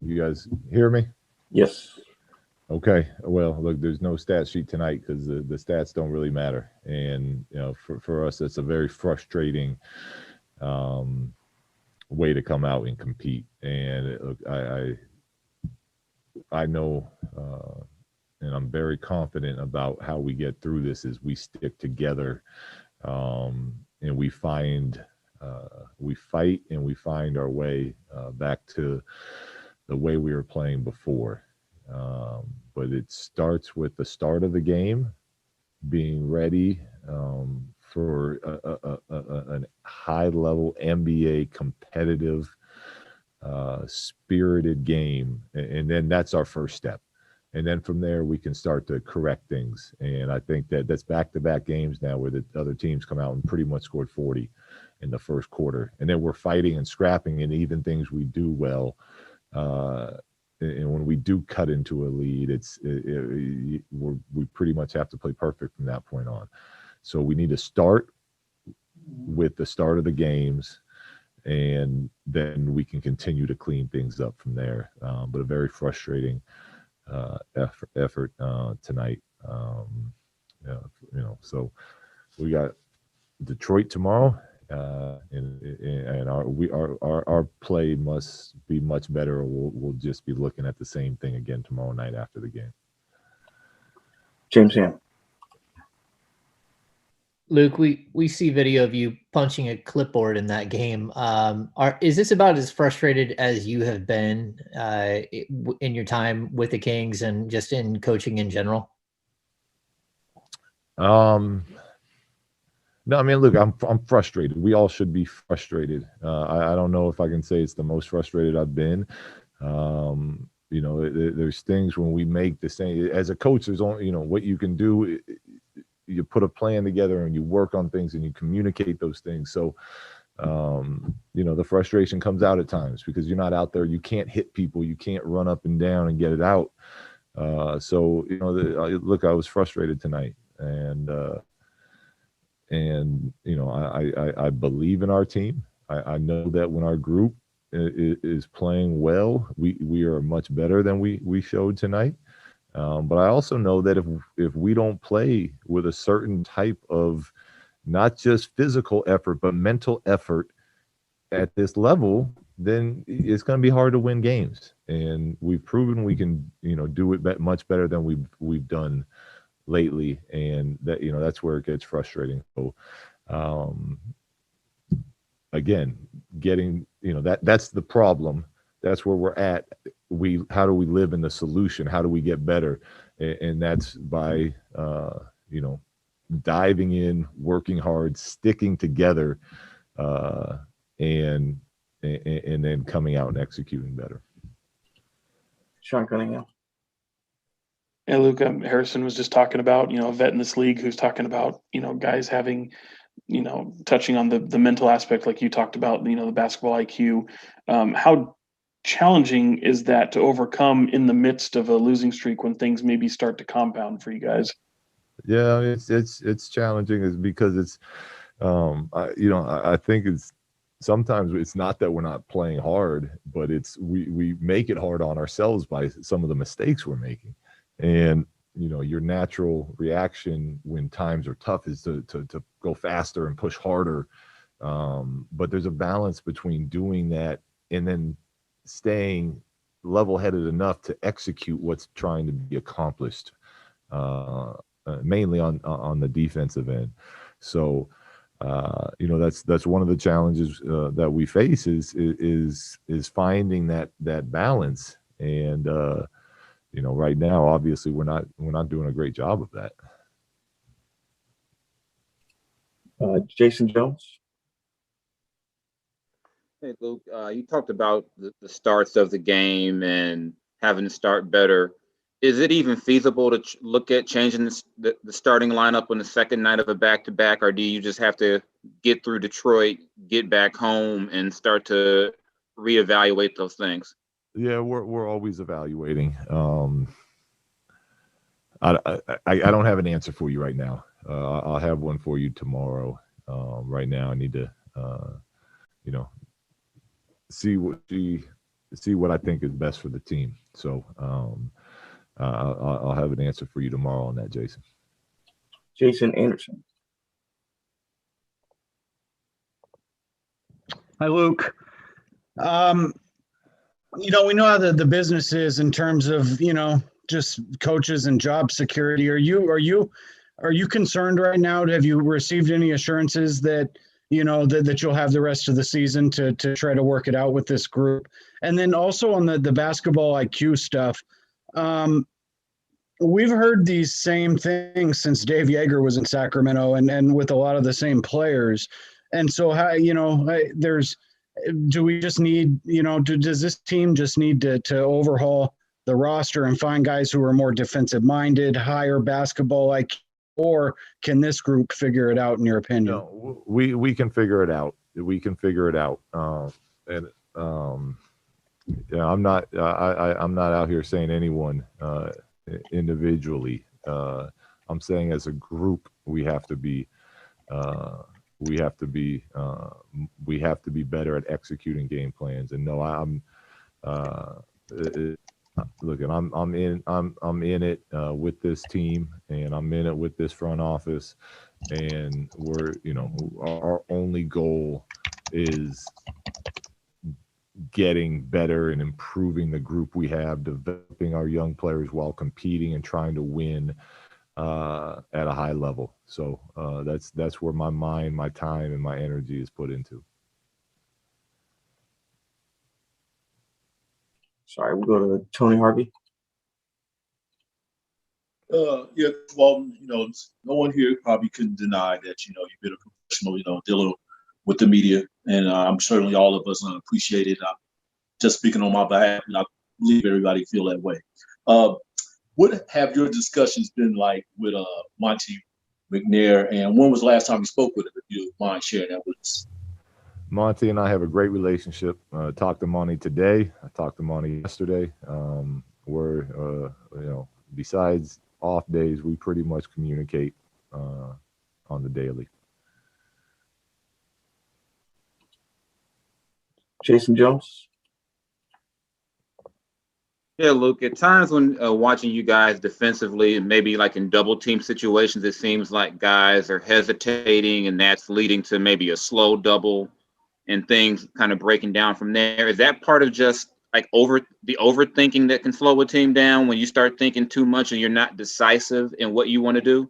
You guys hear me? Yes. Okay. Well, look, there's no stat sheet tonight because the stats don't really matter. And, for us, it's a very frustrating um, way to come out and compete. And look, I know, and I'm very confident about how we get through this is we stick together, and we fight and we find our way back to the way we were playing before. But it starts with the start of the game, being ready for a high level NBA competitive, spirited game. And then that's our first step. And then from there, we can start to correct things. And I think that's back to back games now where the other teams come out and pretty much scored 40 in the first quarter. And then we're fighting and scrapping, and even things we do well. And when we do cut into a lead, we pretty much have to play perfect from that point on. So we need to start with the start of the games, and then we can continue to clean things up from there. But a very frustrating effort tonight. So we got Detroit tomorrow. And our play must be much better, or we'll just be looking at the same thing again tomorrow night after the game. James Ham. Luke, we see video of you punching a clipboard in that game. Is this about as frustrated as you have been in your time with the Kings and just in coaching in general? No, I mean, look, I'm frustrated. We all should be frustrated. I don't know if I can say it's the most frustrated I've been. There's things when we make the same. As a coach, there's only what you can do. You put a plan together and you work on things and you communicate those things. So, the frustration comes out at times because you're not out there. You can't hit people. You can't run up and down and get it out. Look, I was frustrated tonight, and I believe in our team. I know that when our group is playing well, we are much better than we showed tonight. But I also know that if we don't play with a certain type of not just physical effort, but mental effort at this level, then it's going to be hard to win games. And we've proven we can, do it much better than we've done lately. And that's where it gets frustrating. So, again, getting, that's the problem. That's where we're at. How do we live in the solution? How do we get better? And that's by, diving in, working hard, sticking together, and then coming out and executing better. Sean Cunningham. Yeah, Luke, Harrison was just talking about, a vet in this league who's talking about, guys having, touching on the mental aspect, like you talked about, the basketball IQ. How challenging is that to overcome in the midst of a losing streak when things maybe start to compound for you guys? Yeah, it's challenging is because it's, I think it's sometimes it's not that we're not playing hard, but it's we make it hard on ourselves by some of the mistakes we're making. And your natural reaction when times are tough is to go faster and push harder. But there's a balance between doing that and then staying level-headed enough to execute what's trying to be accomplished, mainly on the defensive end. So, that's one of the challenges that we face is finding that balance. And right now, obviously, we're not doing a great job of that. Jason Jones. Hey, Luke, you talked about the starts of the game and having to start better. Is it even feasible to look at changing the starting lineup on the second night of a back-to-back, or do you just have to get through Detroit, get back home, and start to reevaluate those things? Yeah, we're always evaluating. I don't have an answer for you right now. I'll have one for you tomorrow. Right now, I need to, see what see what I think is best for the team. So I'll have an answer for you tomorrow on that, Jason. Jason Anderson. Hi, Luke. We know how the business is in terms of, just coaches and job security. Are you concerned right now? Have you received any assurances that, that you'll have the rest of the season to try to work it out with this group? And then also on the basketball IQ stuff, we've heard these same things since Dave Yeager was in Sacramento and with a lot of the same players. And so, do we just need, does this team just need to overhaul the roster and find guys who are more defensive minded, higher basketball IQ, or can this group figure it out in your opinion? No, we can figure it out. We can figure it out. I'm not out here saying anyone individually. I'm saying as a group we have to be better at executing game plans. And no, I'm in it with this team, and I'm in it with this front office, and our only goal is getting better and improving the group we have, developing our young players while competing and trying to win at a high level. So that's where my mind, my time, and my energy is put into. Sorry, we'll go to Tony Harvey. Yeah, well, no one here probably can deny that, you've been a professional, dealing with the media, and I'm certainly all of us appreciate it. I'm just speaking on my behalf, and I believe everybody feel that way. What have your discussions been like with Monty McNair, and when was the last time you spoke with him? If you mind sharing that with us. Monty and I have a great relationship. Talked to Monty today. I talked to Monty yesterday. We're, besides off days, we pretty much communicate on the daily. Jason Jones. Yeah, Luke, at times when watching you guys defensively, and maybe like in double team situations, it seems like guys are hesitating, and that's leading to maybe a slow double and things kind of breaking down from there. Is that part of just like overthinking that can slow a team down when you start thinking too much and you're not decisive in what you want to do?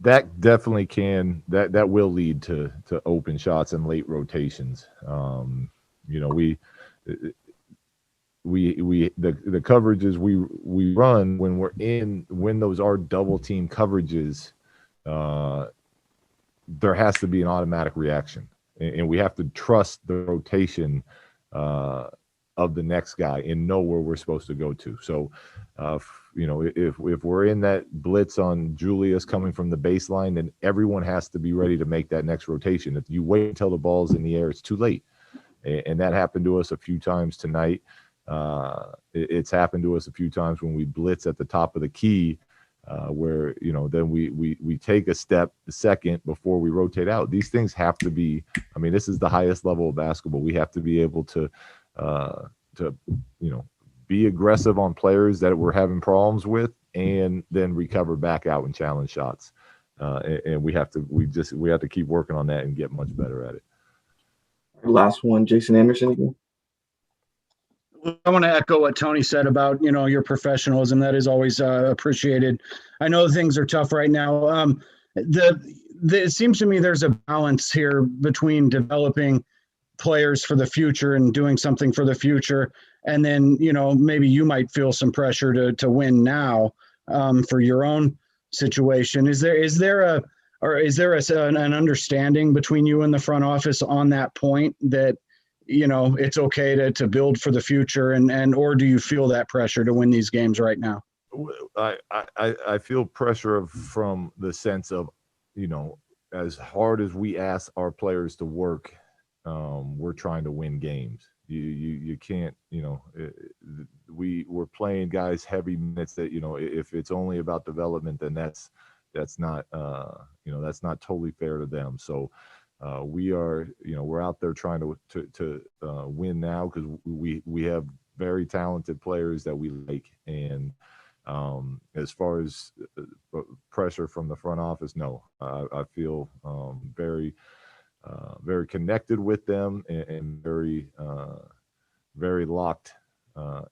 That definitely can. That will lead to open shots and late rotations. The coverages we run when those are double team coverages, there has to be an automatic reaction, and we have to trust the rotation of the next guy and know where we're supposed to go to. So if we're in that blitz on Julius coming from the baseline, then everyone has to be ready to make that next rotation. If you wait until the ball's in the air, it's too late. And that happened to us a few times tonight. It's happened to us a few times when we blitz at the top of the key, where then we take a step a second before we rotate out. These things have to be. I mean, this is the highest level of basketball. We have to be able to be aggressive on players that we're having problems with, and then recover back out and challenge shots. And we have to keep working on that and get much better at it. Last one, Jason Anderson again. I want to echo what Tony said about, your professionalism. That is always appreciated. I know things are tough right now. It seems to me there's a balance here between developing players for the future and doing something for the future. And then, maybe you might feel some pressure to win now for your own situation. Is there an understanding between you and the front office on that point that, it's okay to build for the future, or do you feel that pressure to win these games right now? I feel pressure from the sense of, as hard as we ask our players to work, we're trying to win games. You can't, we're playing guys heavy minutes that, if it's only about development, then that's not, that's not totally fair to them. So we are, we're out there trying to win now because we have very talented players that we like. And as far as pressure from the front office, no, I feel very connected with them and very locked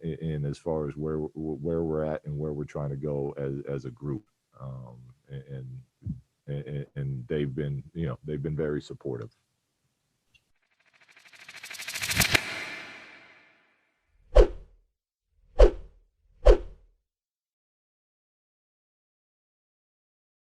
in as far as where we're at and where we're trying to go as a group. And they've been very supportive.